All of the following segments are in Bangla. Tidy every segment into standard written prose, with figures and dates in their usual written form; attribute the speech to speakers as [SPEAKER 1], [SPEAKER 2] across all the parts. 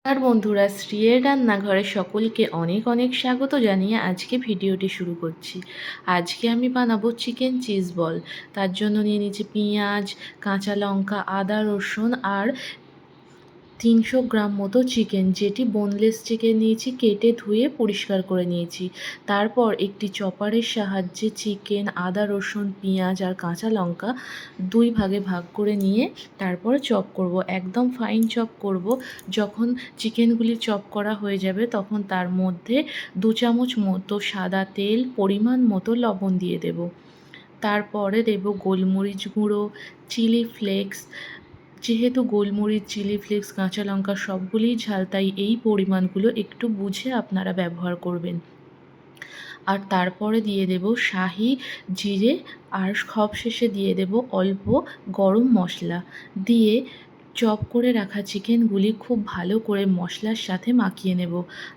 [SPEAKER 1] আর বন্ধুরা, শ্রীয়ের রান্নাঘরে সকলকে অনেক অনেক স্বাগত জানিয়ে আজকে ভিডিওটি শুরু করছি। আজকে আমি বানাবো চিকেন চিজ বল। তার জন্য নিয়ে নিয়েছি পেঁয়াজ, কাঁচা লঙ্কা, আদা, রসুন আর 300 গ্রাম মতো চিকেন, যেটি বোনলেস চিকেন নিয়েছি, কেটে ধুয়ে পরিষ্কার করে নিয়েছি। তারপর একটি চপারের সাহায্যে চিকেন, আদা, রসুন, পেঁয়াজ আর কাঁচা লঙ্কা 2 ভাগে ভাগ করে নিয়ে তারপর চপ করব, একদম ফাইন চপ করব। যখন চিকেনগুলি চপ করা হয়ে যাবে তখন তার মধ্যে 2 চামচ মতো সাদা তেল, পরিমাণ মতো লবণ দিয়ে দেব। তারপরে দেব গোলমরিচ গুঁড়ো, চিলি ফ্লেক্স। যেহেতু গোলমরিচ, চিলি ফ্লেক্স, কাঁচা লঙ্কা সবগুলিই ঝাল, তাই এই পরিমাণগুলো একটু বুঝে আপনারা ব্যবহার করবেন। আর তারপরে দিয়ে দেব শাহি জিরে, আর সবশেষে দিয়ে দেব অল্প গরম মশলা দিয়ে চপ করে রাখা চিকেনগুলি খুব ভালো করে মশলার সাথে মাখিয়ে নেব।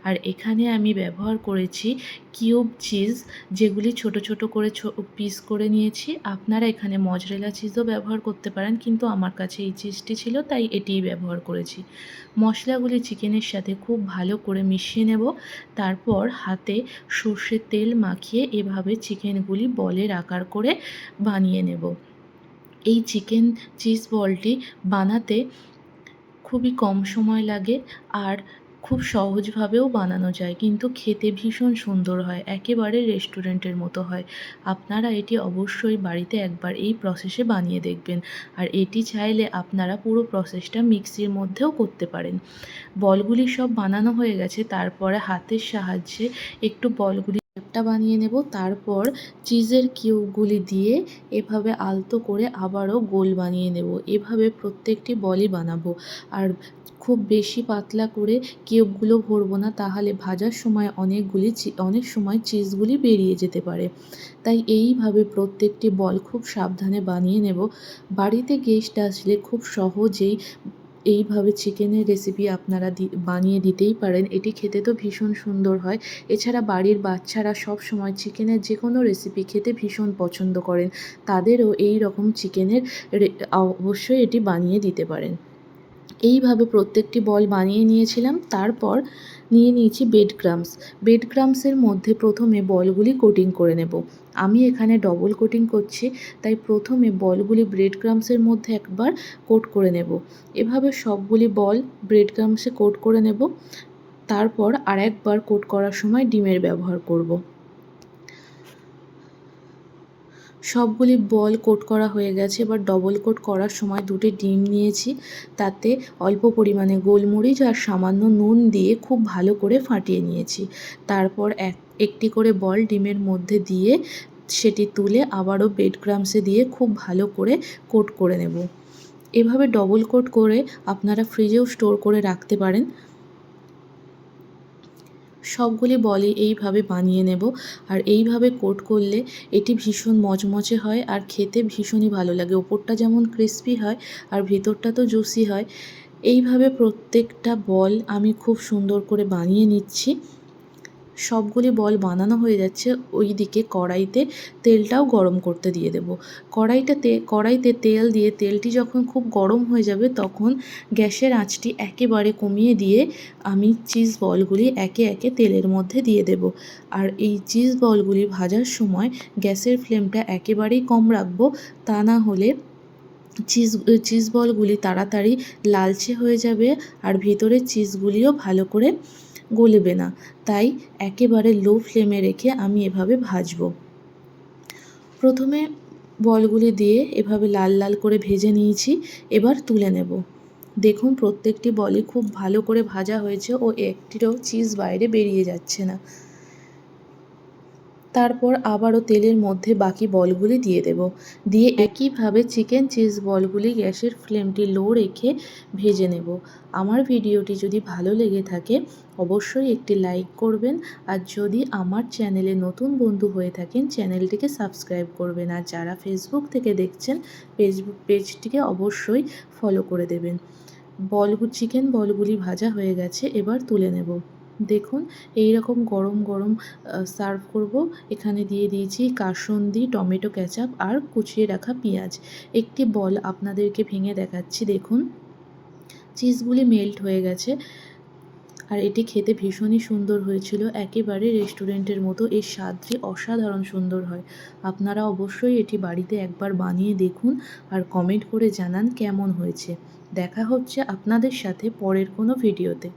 [SPEAKER 1] আর এখানে আমি ব্যবহার করেছি কিউব চিজ, যেগুলি ছোট ছোট করে পিস করে নিয়েছি। আপনারা এখানে মজরেলা চিজও ব্যবহার করতে পারেন, কিন্তু আমার কাছে এই চিজটি ছিল তাই এটিই ব্যবহার করেছি। মশলাগুলি চিকেনের সাথে খুব ভালো করে মিশিয়ে নেব। তারপর হাতে সর্ষের তেল মাখিয়ে এভাবে চিকেনগুলি বলের আকার করে বানিয়ে নেব। এই চিকেন চিজ বলটি বানাতে খুবই কম সময় লাগে আর খুব সহজভাবেও বানানো যায়, কিন্তু খেতে ভীষণ সুন্দর হয়, একেবারে রেস্টুরেন্টের মতো হয়। আপনারা এটি অবশ্যই বাড়িতে একবার এই প্রসেসে বানিয়ে দেখবেন। আর এটি চাইলে আপনারা পুরো প্রসেসটা মিক্সির মধ্যেও করতে পারেন। বলগুলি সব বানানো হয়ে গেছে, তারপরে হাতের সাহায্যে একটু বলগুলি একটা বানিয়ে নেব। তারপর চিজের কিউবগুলি দিয়ে এভাবে আলতো করে আবারও গোল বানিয়ে নেব। এভাবে প্রত্যেকটি বলই বানাবো। আর খুব বেশি পাতলা করে কিউবগুলো ভরবো না, তাহলে ভাজার সময় অনেক সময় চিজগুলি বেরিয়ে যেতে পারে। তাই এইভাবে প্রত্যেকটি বল খুব সাবধানে বানিয়ে নেব। বাড়িতে গেস্ট আসলে খুব সহজেই এইভাবে চিকেনের রেসিপি আপনারা বানিয়ে দিতেই পারেন। এটি খেতে তো ভীষণ সুন্দর হয়। এছাড়া বাড়ির বাচ্চারা সব সময় চিকেনের যে কোনো রেসিপি খেতে ভীষণ পছন্দ করেন, তাদেরও এই রকম চিকেনের অবশ্যই এটি বানিয়ে দিতে পারেন। এইভাবে প্রত্যেকটি বল বানিয়ে নিয়েছিলাম। তারপর নিয়ে নিয়েছি বেড ক্রামসের মধ্যে প্রথমে বলগুলি কোটিং করে নেব। আমি এখানে ডবল কোটিং করছি, তাই প্রথমে বলগুলি ব্রেড ক্রামসের মধ্যে একবার কোট করে নেব। এভাবে সবগুলি বল ব্রেড ক্রামসে কোট করে নেব। তারপর আরেকবার কোট করার সময় ডিমের ব্যবহার করব। সবগুলি বল কোট করা হয়ে গেছে। এবার ডবল কোট করার সময় 2টি ডিম নিয়েছি, তাতে অল্প পরিমাণে গোলমরিচ আর সামান্য নুন দিয়ে খুব ভালো করে ফাটিয়ে নিয়েছি। তারপর একটি করে বল ডিমের মধ্যে দিয়ে সেটি তুলে আবারও ব্রেড ক্রামসে দিয়ে খুব ভালো করে কোট করে নেব। এভাবে ডবল কোট করে আপনারা ফ্রিজেও স্টোর করে রাখতে পারেন। সবগুলি বলই এইভাবে বানিয়ে নেব। আর এইভাবে কোট করলে এটি ভীষণ মচমচে হয় আর খেতে ভীষণই ভালো লাগে। ওপরটা যেমন ক্রিস্পি হয় আর ভেতরটা তো জুসি হয়। এইভাবে প্রত্যেকটা বল আমি খুব সুন্দর করে বানিয়ে নিচ্ছি। সবগুলি বল বানানো হয়ে যাচ্ছে, ওই দিকে কড়াইতে তেলটাও গরম করতে দিয়ে দেব। কড়াইতে তেল দিয়ে তেলটি যখন খুব গরম হয়ে যাবে তখন গ্যাসের আঁচটি একেবারে কমিয়ে দিয়ে আমি চিজ বলগুলি একে একে তেলের মধ্যে দিয়ে দেব। আর এই চিজ বলগুলি ভাজার সময় গ্যাসের ফ্লেমটা একেবারেই কম রাখবো, তা না হলে চিজ বলগুলি তাড়াতাড়ি লালচে হয়ে যাবে আর ভেতরের চিজগুলিও ভালো করে গলবে না। তাই একেবারে লো ফ্লেমে রেখে আমি এভাবে ভাজবো। প্রথমে বলগুলি দিয়ে এভাবে লাল লাল করে ভেজে নিয়েছি, এবার তুলে নেব। দেখুন প্রত্যেকটি বলই খুব ভালো করে ভাজা হয়েছে ও একটিরও চিজ বাইরে বেরিয়ে যাচ্ছে না। তারপর আবারও তেলের মধ্যে বাকি বলগুলি দিয়ে দেব। দিয়ে একইভাবে চিকেন চিজ বলগুলি গ্যাসের ফ্লেমটি লো রেখে ভেজে নেব। আমার ভিডিওটি যদি ভালো লেগে থাকে অবশ্যই একটি লাইক করবেন, আর যদি আমার চ্যানেলে নতুন বন্ধু হয়ে থাকেন চ্যানেলটিকে সাবস্ক্রাইব করবেন, আর যারা ফেসবুক থেকে দেখছেন ফেসবুক পেজটিকে অবশ্যই ফলো করে দেবেন। চিকেন বলগুলি ভাজা হয়ে গেছে, এবার তুলে নেব। দেখুন এই রকম গরম গরম সার্ভ করব। এখানে দিয়ে দিয়েছি কাসুন্দি, টমেটো কেচাপ আর কুচিয়ে রাখা পেঁয়াজ। একটি বল আপনাদেরকে ভেঙে দেখাচ্ছি। দেখুন চিজগুলি মেল্ট হয়ে গেছে। আর এটি খেতে ভীষণই সুন্দর হয়েছিল, একেবারে রেস্টুরেন্টের মতো। এর স্বাদটি অসাধারণ সুন্দর হয়। আপনারা অবশ্যই এটি বাড়িতে একবার বানিয়ে দেখুন আর কমেন্ট করে জানান কেমন হয়েছে। দেখা হচ্ছে আপনাদের সাথে পরের কোনো ভিডিওতে।